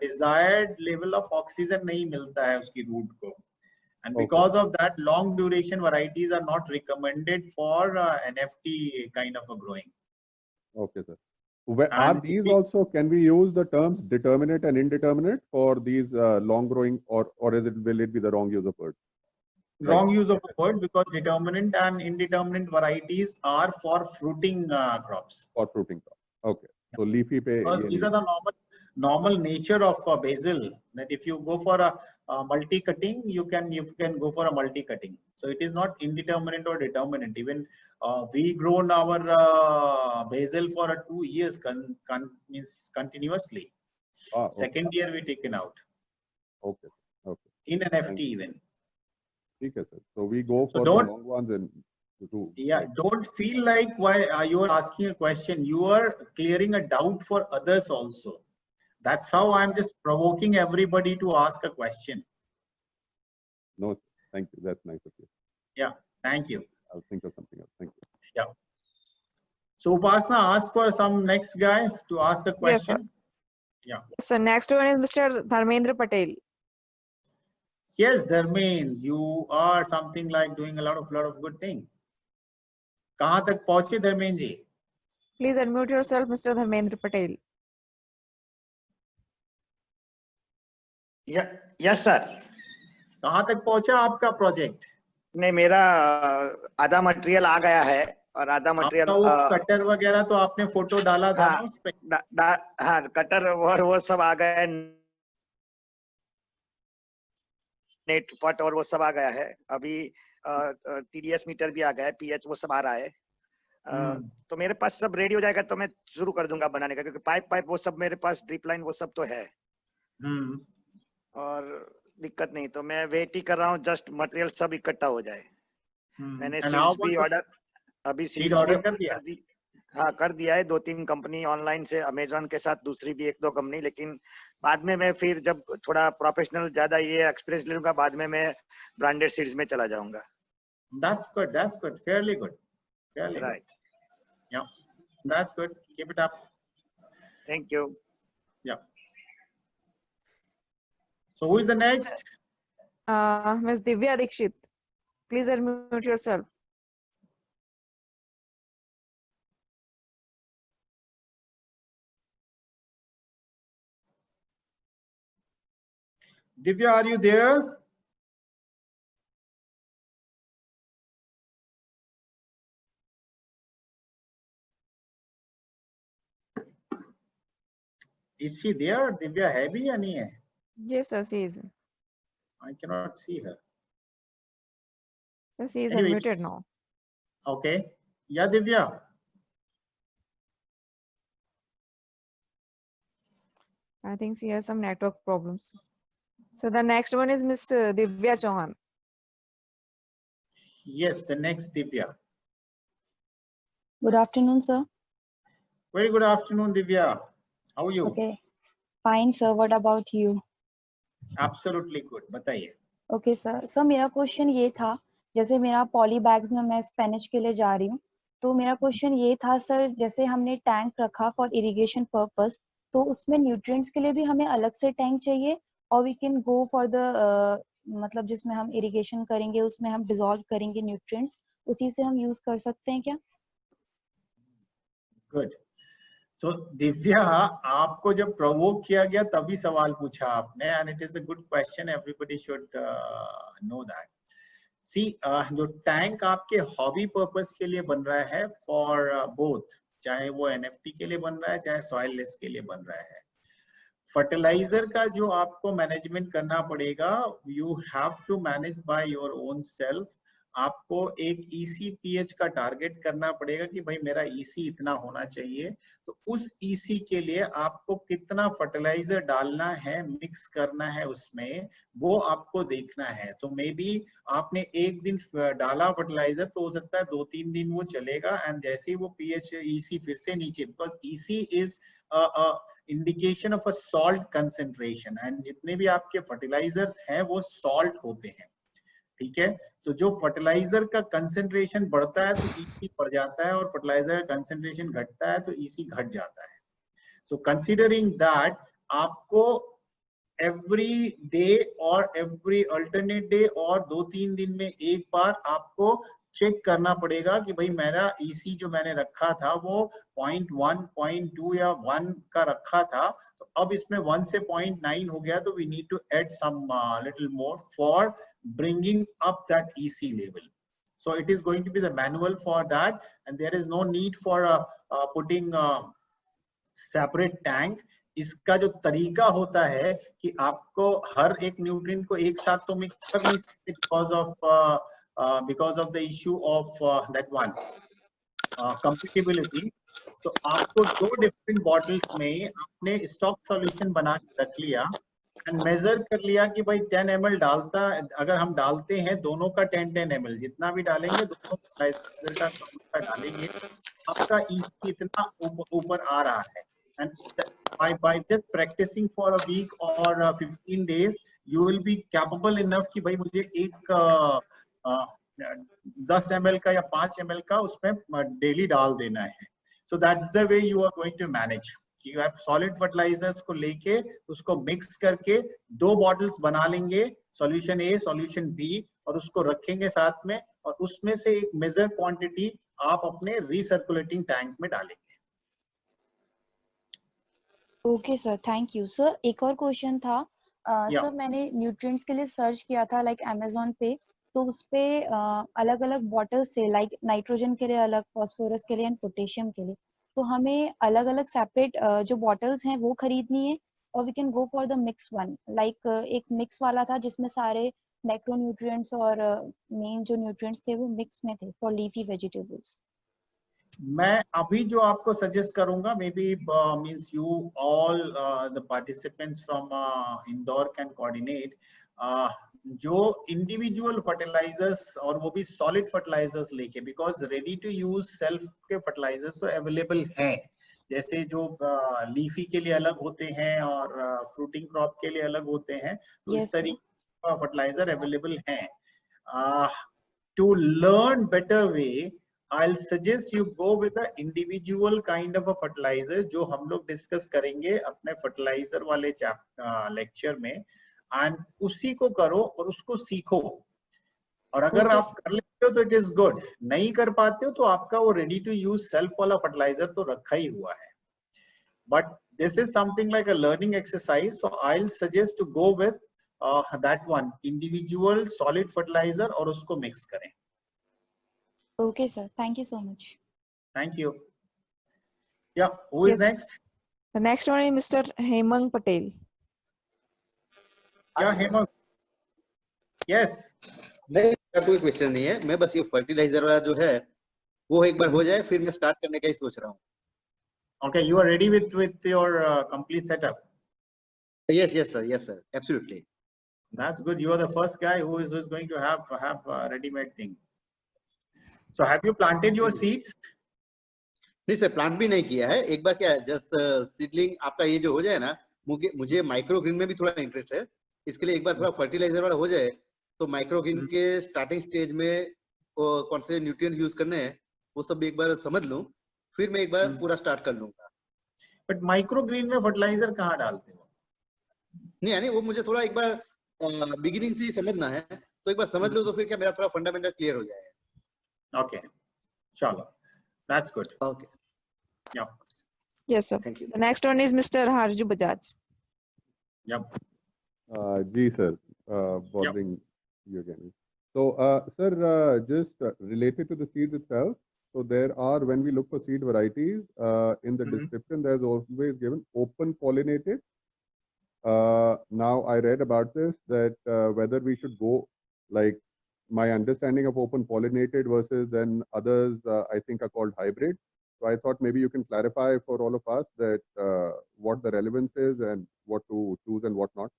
डिजायर्ड लेवल ऑफ ऑक्सीजन नहीं मिलता है उसकी रूट को, and because of that long duration varieties are not recommended for NFT kind of a growing. Okay, sir. Are these also, can we use the terms determinate and indeterminate for these long growing, or will it be the wrong use of word? Wrong use of the word, because determinate and indeterminate varieties are for fruiting crops. For fruiting crops. Okay. So leafy pe. Because these are the normal nature of basil. That if you go for a multi-cutting, you can go for a multi-cutting. So it is not indeterminate or determinate. Even we grown our basil for 2 years means continuously. Okay. Second year we taken out. Okay. Okay. In an FT even. Okay, sir. So we go for So the long ones and Yeah, don't feel like why you are asking a question. You are clearing a doubt for others also. That's how I'm just provoking everybody to ask a question. No, thank you. That's nice of you. Yeah, thank you. I'll think of something else. Thank you. Yeah. So Upasana, ask for some next guy to ask a question. Yeah. So next one is Mr. Dharmendra Patel. Yes, Dharmen, you are something like doing a lot of good thing. कहाँ तक पहुंचे Dharmendra ji? Please unmute yourself, Mr. Dharmendra Patel. Yes sir. कहाँ तक पहुंचा आपका project? नहीं, मेरा आधा मटेरियल आ गया है और आधा मटेरियल कटर वगैरह तो आपने फोटो डाला था ना उस पे? हाँ, कटर और वो सब आ गया है, नेट पट और वो सब आ गया है. अभी TDS मीटर भी आ गया है, pH वो सब आ रहा है. तो मेरे पास सब रेडी हो जाएगा तो मैं शुरू कर दूंगा बनाने का, क्योंकि पाइप वो सब मेरे पास, ड्रिप लाइन वो सब तो है. और दिक्कत नहीं, तो मैं वेट ही कर रहा हूँ जस्ट मटेरियल सब इकट्ठा हो जाए. मैंने सीड्स भी ऑर्डर, अभी सीड्स ऑर्डर कर दिया. हाँ, कर दिया है. 2-3 कंपनी ऑनलाइन से, अमेजोन के साथ दूसरी भी 1-2 कंपनी, लेकिन बाद में मैं फिर जब थोड़ा प्रोफेशनल ज्यादा ये एक्सपीरियंस ले लूंगा, बाद में मैं ब्रांडेड सीड्स में चला जाऊंगा. That's good. That's good. Fairly good. Fairly Right. Good. Yeah. That's good. Keep it up. Thank you. Yeah. So who is the next? Ms. Divya Dikshit. Please unmute yourself. Divya, are you there? Is she there? Divya है भी या नहीं है? Yes, sir, she is. I cannot see her. So she is Anyway, unmuted now. Okay. Yeah, Divya. I think she has some network problems. So the next one is Miss Divya Chauhan. Yes, the next Divya. Good afternoon, sir. Very good afternoon, Divya. How are you? Okay, fine, sir. What about you? Absolutely good. बताइए. Okay, sir. So मेरा question ये था, जैसे मेरा poly bags में मैं Spanish के लिए जा रही हूँ, तो मेरा क्वेश्चन ये था सर, जैसे हमने टैंक रखा फॉर इरिगेशन पर्पस, तो उसमें न्यूट्रिएंट्स के लिए भी हमें अलग से टैंक चाहिए, और we can go for the मतलब जिसमें हम इरिगेशन करेंगे उसमें हम डिसॉल्व करेंगे न्यूट्रिएंट्स, उसी से हम यूज कर सकते हैं क्या? Good. So Divya, आपको जब प्रोवोक किया गया तभी सवाल पूछा आपने, and it is a good question. Everybody should know that. See, जो टैंक आपके हॉबी पर्पस के लिए बन रहा है for both, चाहे वो NFT के लिए बन रहा है चाहे सॉइल लेस के लिए बन रहा है, फर्टिलाइजर का जो आपको मैनेजमेंट करना पड़ेगा, you have to manage by your own self. आपको एक EC/pH का टारगेट करना पड़ेगा कि भाई मेरा EC इतना होना चाहिए, तो उस EC के लिए आपको कितना फर्टिलाइजर डालना है, मिक्स करना है उसमें, वो आपको देखना है. तो मे बी आपने एक दिन डाला फर्टिलाइजर, तो हो सकता है 2-3 दिन वो चलेगा, एंड जैसे ही वो pH EC फिर से नीचे, because EC is indication of a salt concentration, and जितने भी आपके फर्टिलाइजर्स हैं वो सॉल्ट होते हैं. ठीक है, तो जो फर्टिलाइजर का कंसेंट्रेशन बढ़ता है तो EC बढ़ जाता है, और फर्टिलाइजर का कंसेंट्रेशन घटता है तो EC घट जाता है. सो कंसीडरिंग दैट, आपको एवरी डे और एवरी अल्टरनेट डे और 2-3 दिन में एक बार आपको चेक करना पड़ेगा कि भाई मेरा EC जो मैंने रखा था वो 0.1, 0.2 या 1 का रखा था, तो अब इसमें 1 से 0.9 हो गया, तो we need to add some little more for bringing up that EC level. So it is going to be the manual for that, and there is no need for putting separate tank. इसका जो तरीका होता है कि आपको हर एक nutrient को एक साथ तो मिक्स कर नहीं सकते because of the issue of that one compatibility. तो आपको 2 डिफरेंट बॉटल्स में आपने स्टॉक सॉल्यूशन बना के रख लिया, एंड मेजर कर लिया कि भाई 10 ml डालता, अगर हम डालते हैं दोनों का 10 ml जितना भी डालेंगे दोनों फर्टिलाइजर का डालेंगे, आपका EC इतना ऊपर आ रहा है. And by just practicing for a week or 15 days, you will be capable enough कि भाई मुझे एक 10 ml का या 5 ml का उसमें डेली डाल देना है. So that's the way you are going to manage. कि आप सॉलिड फर्टिलाइजर्स को लेके उसको मिक्स करके 2 बॉटल्स बना लेंगे, सॉल्यूशन ए सॉल्यूशन बी, और उसको रखेंगे साथ में, और उसमें से एक मेजर क्वांटिटी आप अपने रीसर्कुलेटिंग टैंक में डालेंगे. Okay sir, thank you sir. एक और क्वेश्चन था सर, मैंने न्यूट्रिएंट्स के लिए सर्च किया था लाइक अमेज़न पे, तो उस पे अलग अलग बॉटल्स से लाइक नाइट्रोजन के लिए अलग, फास्फोरस के लिए एंड पोटेशियम के लिए, तो हमें अलग अलग सेपरेट जो बॉटल्स हैं वो खरीदनी है, और we can go for the mix one. Like एक मिक्स वाला था जिसमें सारे मैक्रोन्यूट्रिएंट्स और मेन जो न्यूट्रिएंट्स थे वो मिक्स में थे फॉर लीफी वेजिटेबल्स. मैं अभी जो आपको सजेस्ट करूंगा, maybe means you all the participants from Indore can coordinate, जो इंडिविजुअल फर्टिलाइजर्स और वो भी सॉलिड फर्टिलाइजर्स लेके, because ready to use self के फर्टिलाइजर्स तो अवेलेबल हैं, जैसे जो लीफी के लिए अलग होते हैं और फ्रूटिंग क्रॉप के लिए अलग होते हैं, तो इस तरीके का फर्टिलाइजर अवेलेबल हैं. To learn better way, I'll suggest you go with a individual kind of a fertilizer, जो हम लोग डिस्कस करेंगे अपने फर्टिलाइजर वाले लेक्चर में, एंड उसी को करो और उसको सीखो. और अगर आप कर लेते हो तो इट इज गुड, नहीं कर पाते हो तो आपका वो रेडी टू यूज सेल्फ वाला फर्टिलाइजर तो रखा ही हुआ है. But this is something like a learning exercise, so I'll suggest to go with that one, individual solid fertilizer, और उसको मिक्स करें. Okay, sir. Thank you so much. Thank you. Yeah, who is next? The next one is Mr. Hemang Patel. Yeah, Hemang. Yes. नहीं, कोई question नहीं है, मैं बस ये फर्टिलाइजर वाला जो है वो एक बार हो जाए फिर मैं स्टार्ट करने का ही सोच रहा हूँ. Okay, you are ready with your complete setup? Yes, yes sir, yes sir, absolutely. That's good. You are the first guy who is going to have a ready-made thing. So have you planted your seeds? नहीं sir, plant भी नहीं किया है. एक बार क्या है, just seedling आपका ये जो हो जाए ना, मुझे माइक्रोग्रीन में भी थोड़ा इंटरेस्ट है, इसके लिए एक बार थोड़ा फर्टिलाइजर वाला हो जाए तो माइक्रोग्रीन के स्टार्टिंग स्टेज में कौन से न्यूट्रिएंट यूज करने हैं वो सब एक बार समझ लूं, फिर मैं एक बार पूरा स्टार्ट कर लूंगा. बट माइक्रोग्रीन में फर्टिलाइजर कहाँ डालते हो? नहीं, यानी वो मुझे थोड़ा एक बार बिगिनिंग से ही समझना है, तो एक बार समझ लो तो फिर क्या मेरा थोड़ा फंडामेंटल क्लियर हो जाएगा. Okay, chalo, that's good. Okay. Yep. Yes, sir. Thank you. The next one is Mr. Harju Bajaj. Yep. Ji sir, bothering you again. So, sir, just related to the seeds itself. So there are, when we look for seed varieties, in the description, there's always given open pollinated. Now I read about this, that whether we should go, like, my understanding of open pollinated versus then others, I think are called hybrid. So I thought maybe you can clarify for all of us that what the relevance is and what to choose and what not.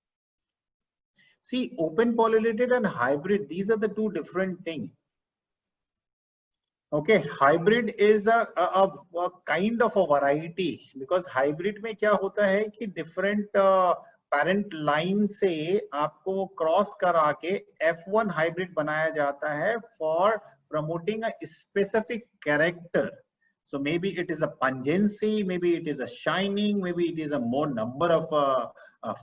See, open pollinated and hybrid, these are the two different things. Okay, hybrid is a kind of a variety, because hybrid में क्या होता है कि different parent line से आपको cross करा के F1 hybrid बनाया जाता है for promoting a specific character. So maybe it is a pungency, maybe it is a shining, maybe it is a more number of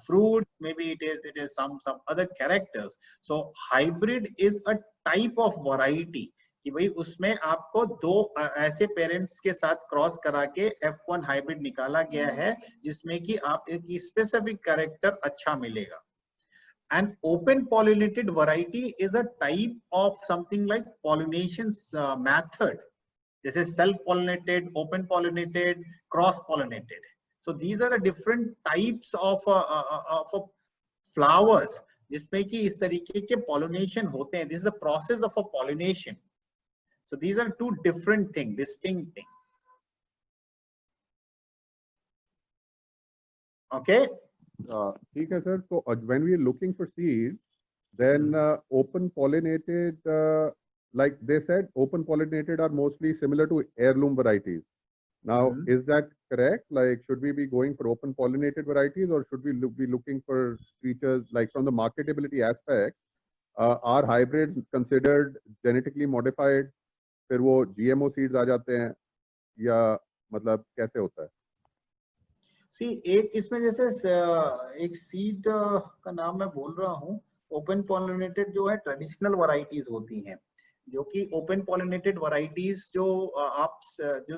fruit, maybe it is some other characters. So hybrid is a type of variety कि भाई उसमें आपको दो ऐसे parents के साथ cross करा के F1 हाइब्रिड निकाला गया है जिसमें कि आप एक स्पेसिफिक कैरेक्टर अच्छा मिलेगा. An open pollinated variety is a type of something like pollination method. This is self-pollinated, open pollinated, cross-pollinated. So these are the different types of flowers जिसमें कि इस तरीके के pollination होते हैं. This is the process of a pollination. So these are two different things, distinct things. Okay. ठीक है sir. So when we are looking for seeds, then open pollinated, like they said, open pollinated are mostly similar to heirloom varieties. Now, is that correct? Like, should we be going for open pollinated varieties, or should we be looking for features like from the marketability aspect? Are hybrids considered genetically modified? फिर वो GMO seeds आ जाते हैं या मतलब कैसे होता है? सी एक इसमें जैसे एक सीड का नाम मैं बोल रहा हूँ, ओपन पॉलिनेटेड जो है ट्रेडिशनल वैरायटीज होती हैं, जो कि ओपन पॉलिनेटेड वैरायटीज जो आप जो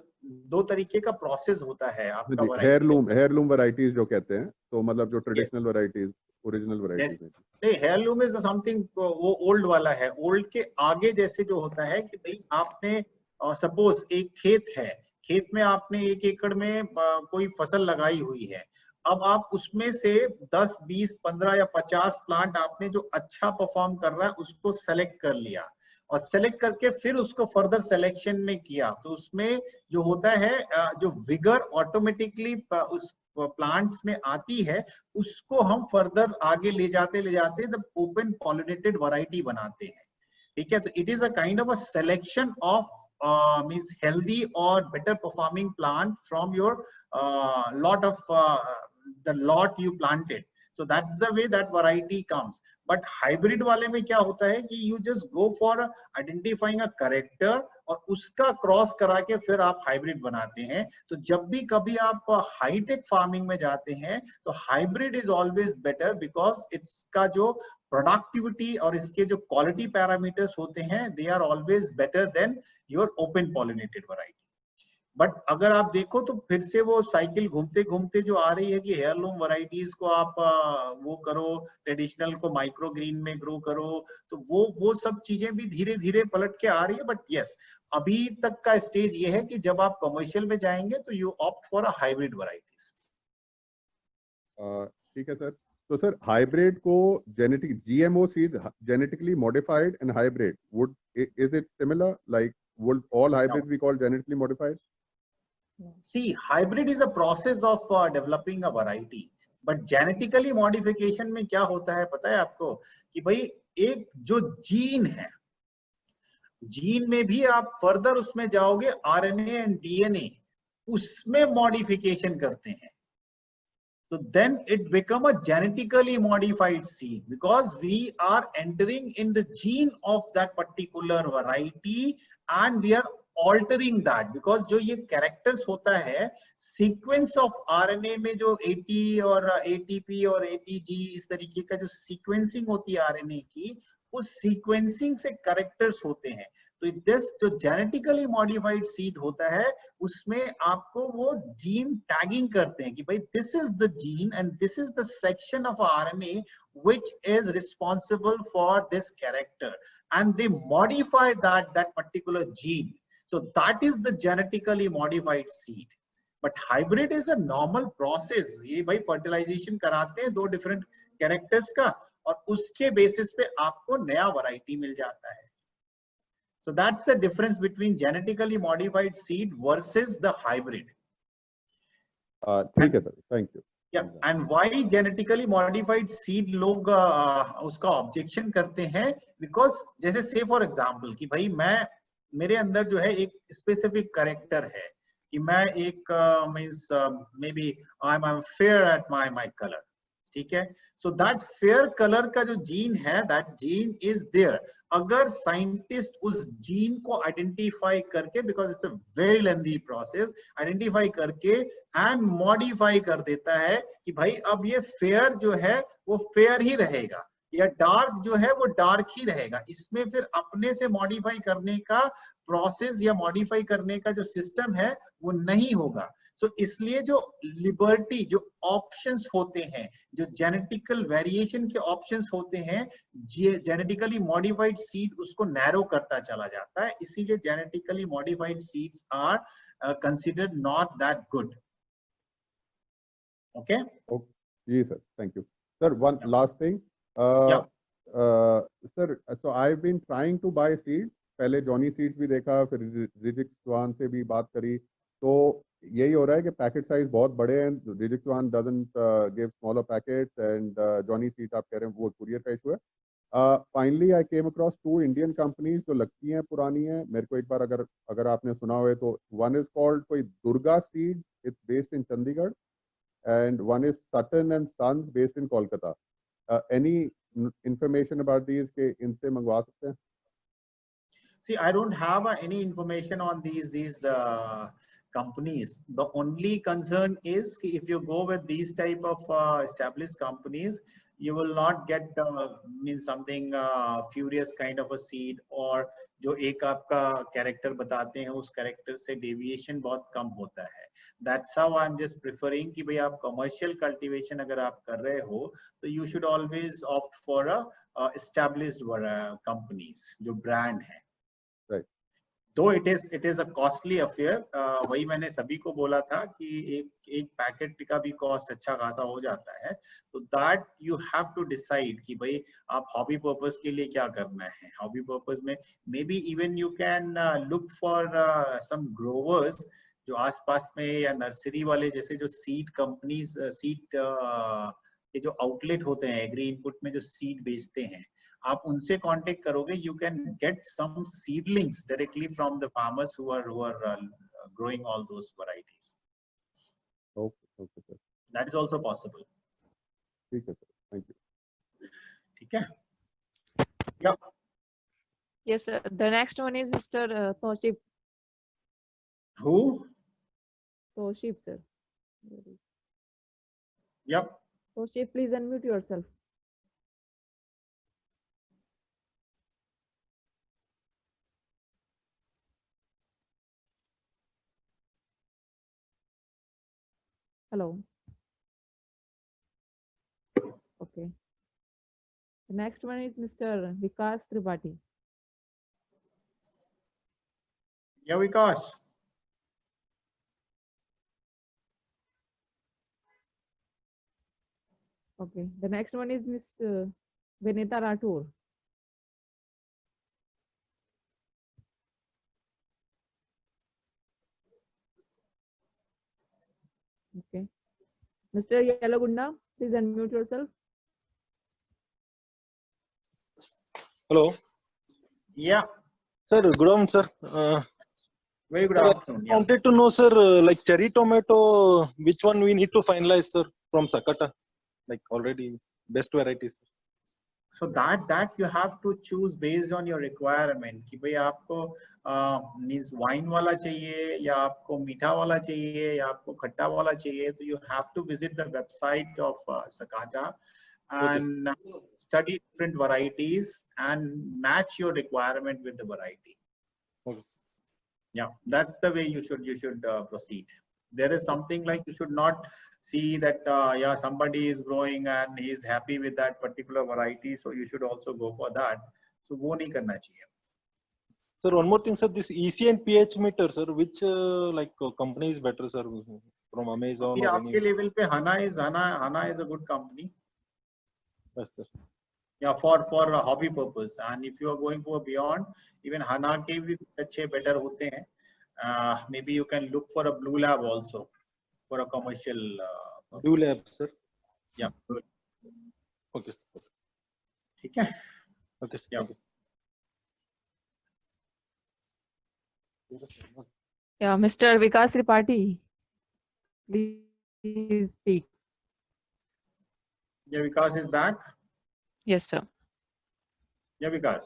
दो तरीके का प्रोसेस होता है आपका हेयरलूम वैरायटीज जो कहते हैं, तो मतलब जो ट्रेडिशनल वैरायटीज ओरिजिनल वैरायटीज नहीं, हेयरलूम इज समथिंग वो ओल्ड वाला है. ओल्ड के आगे जैसे जो होता है कि भाई आपने सपोज एक खेत है, खेत में आपने 1 एकड़ में कोई फसल लगाई हुई है. अब आप उसमें से 10, 20, 15 या 50 प्लांट आपने जो अच्छा परफॉर्म कर रहा है उसको सेलेक्ट कर लिया, और सेलेक्ट करके फिर उसको फर्दर सिलेक्शन में किया. तो उसमें जो होता है जो विगर ऑटोमेटिकली उस प्लांट्स में आती है, उसको हम फर्दर आगे ले जाते द ओपन पॉलिनेटेड वैरायटी बनाते हैं. ठीक है, तो it is a kind of a selection of means healthy or better performing plant from your lot of the lot you planted. So that's the way that variety comes. But hybrid वाले में क्या होता है कि you just go for identifying a character और उसका cross करा के फिर आप हाइब्रिड बनाते हैं. तो जब भी कभी आप हाईटेक फार्मिंग में जाते हैं तो hybrid is always better, because इसका जो प्रोडक्टिविटी और इसके जो क्वालिटी पैरामीटर्स होते हैं they are always better than your open pollinated variety. But अगर आप देखो तो फिर से वो साइकिल घूमते घूमते जो आ रही है कि हेयरलूम वैरायटीज को आप वो करो, ट्रेडिशनल को माइक्रो ग्रीन में ग्रो करो, तो वो सब चीजें भी धीरे धीरे पलट के आ रही है. बट यस, अभी तक का स्टेज ये है कि जब आप कमर्शियल में जाएंगे तो you opt for a hybrid varieties. ठीक है सर. तो सर हाइब्रिड को genetic GMO seed genetically modified and hybrid would is it similar, like would all hybrids be called genetically modified? See, hybrid is a process of developing a variety, but genetically modification में क्या होता है पता है आपको कि भाई एक जो जीन है, जीन में भी आप फर्दर उसमें जाओगे RNA एंड DNA, उसमें मॉडिफिकेशन करते हैं. So then it become a genetically modified seed, because we are entering in the gene of that particular variety and we are altering that, because जो ये characters होता है sequence of RNA में जो AT और ATP और ATG इस तरीके का जो sequencing होती है RNA की, उस sequencing से characters होते हैं. तो दिस जो जेनेटिकली मॉडिफाइड सीड होता है उसमें आपको वो जीन टैगिंग करते हैं कि भाई this is the gene and this is the section of RNA which is responsible for this character, and they modify that particular gene. So that is the genetically modified seed. But hybrid is a normal process. ये भाई fertilisation कराते हैं 2 different characters का और उसके basis पे आपको नया वैरायटी मिल जाता है. So that's the difference between genetically modified seed versus the hybrid. ठीक है sir, thank you. Yeah, and why genetically modified seed लोग उसका ऑब्जेक्शन करते हैं, because जैसे say for example कि भाई मेरे अंदर जो है एक स्पेसिफिक कैरेक्टर है कि मैं एक means maybe I'm fair at my color. ठीक है, so that fair color का जो जीन है that gene is there. अगर साइंटिस्ट उस जीन को आइडेंटिफाई करके, because it's a very lengthy process, identify करके एंड मॉडिफाई कर देता है कि भाई अब ये फेयर जो है वो फेयर ही रहेगा या डार्क जो है वो डार्क ही रहेगा, इसमें फिर अपने से मॉडिफाई करने का प्रोसेस या मॉडिफाई करने का जो सिस्टम है वो नहीं होगा. तो इसलिए जो लिबर्टी, जो ऑप्शंस होते हैं, जो जेनेटिकल वेरिएशन के ऑप्शंस होते हैं, जेनेटिकली मॉडिफाइड सीड उसको नैरो करता चला जाता है. इसीलिए genetically modified seeds are considered not that good. Okay ji sir, thank you sir. One last thing sir, so I have been trying to buy seeds. पहले जॉनी सीड्स भी देखा, फिर रिजिक्स स्वान से भी बात करी, तो यही हो रहा है कि पैकेट साइज बहुत बड़े हैं. Digix One doesn't give smaller packets and Johnny Seat आप कह रहे हैं वो कुरियर का इशू है. Finally I came across 2 Indian companies जो लगती हैं पुरानी हैं. मेरे को एक बार अगर आपने सुना हो तो one is called कोई Durga Seeds, it's based in Chandigarh, and one is Sutton and Sons based in Kolkata. Any information about these के इनसे मंगवा सकते हैं? See, I don't have any information on these companies. The only concern is if you go with these type of established companies, you will not get means something furious kind of a seed, or जो एक आपका character बताते हैं उस character से deviation बहुत कम होता है. That's how I'm just preferring कि भाई आप commercial cultivation अगर आप कर रहे हो तो you should always opt for a established companies जो brand है. Right. Though it is a costly affair, वही मैंने सभी को बोला था कि एक पैकेट का भी कॉस्ट अच्छा खासा हो जाता है. तो that you have to decide कि भाई आप हॉबी पर्पस के लिए क्या करना है. हॉबी पर्पस में maybe even you can look for some growers जो आसपास में, या नर्सरी वाले जैसे जो सीड कंपनीज, सीड के जो आउटलेट होते हैं एग्री इनपुट में जो सीड बेचते हैं, आप उनसे कांटेक्ट करोगे, you can get some seedlings directly from the farmers who are growing all those varieties. Okay, sir. That is also possible. ठीक है, sir. Thank you. ठीक है. Yeah. Yes, sir. The next one is Mr. Toship. Who? Toship, sir. Yep. Toship, please unmute yourself. Hello. Okay. The next one is Mr. Vikas Tripathi. Yeah, Vikas. Okay. The next one is Miss Venita Rathore. Okay. Mr. Yalagunda, please unmute yourself. Hello. Yeah. Sir, good afternoon, sir. Very good sir, afternoon. I wanted to know, sir, like cherry tomato, which one we need to finalize, sir, from Sakata? Like already best varieties. So that you have to choose based on your requirement कि भाई आपको means wine वाला चाहिए या आपको मीठा वाला चाहिए या आपको खट्टा वाला चाहिए. तो you have to visit the website of Sakata and study different varieties and match your requirement with the variety. Okay. Yeah, that's the way you should proceed. There is something like you should not see that yeah, somebody is growing and he is happy with that particular variety, so you should also go for that. So वो नहीं करना चाहिए. Sir, one more thing, sir. This EC and pH meter, sir, which like company is better, sir, from Amazon? Yeah, आपके level पे Hana is a good company. Yes, sir. Yeah, for a hobby purpose, and if you are going for beyond, even Hana के भी अच्छे better होते हैं. Maybe you can look for a Blue Lab also for a commercial. Blue Lab, sir. Yeah. Okay, sir. ठीक है. Okay, sir. Yeah. Yeah, Mr. Vikas Tripathi, please speak. Yeah, Vikas is back. Yes, sir. Yeah, Vikas.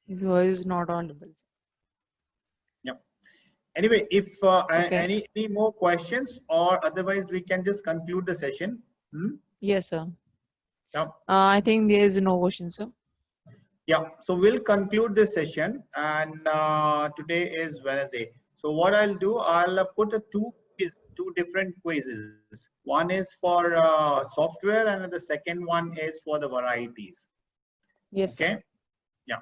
His voice is not audible. Yeah. Anyway, if Okay. any more questions, or otherwise we can just conclude the session. Yes, sir. Yeah. I think there is no question, sir. Yeah. So we'll conclude this session, and today is Wednesday. So what I'll do, I'll put two different quizzes. One is for software, and the second one is for the varieties. Yes. Okay. Yeah.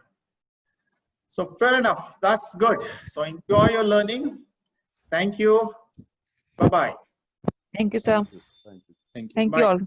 So fair enough. That's good. So enjoy your learning. Thank you. Bye-bye. Thank you, sir. Thank you. Thank you. Thank Bye. you all.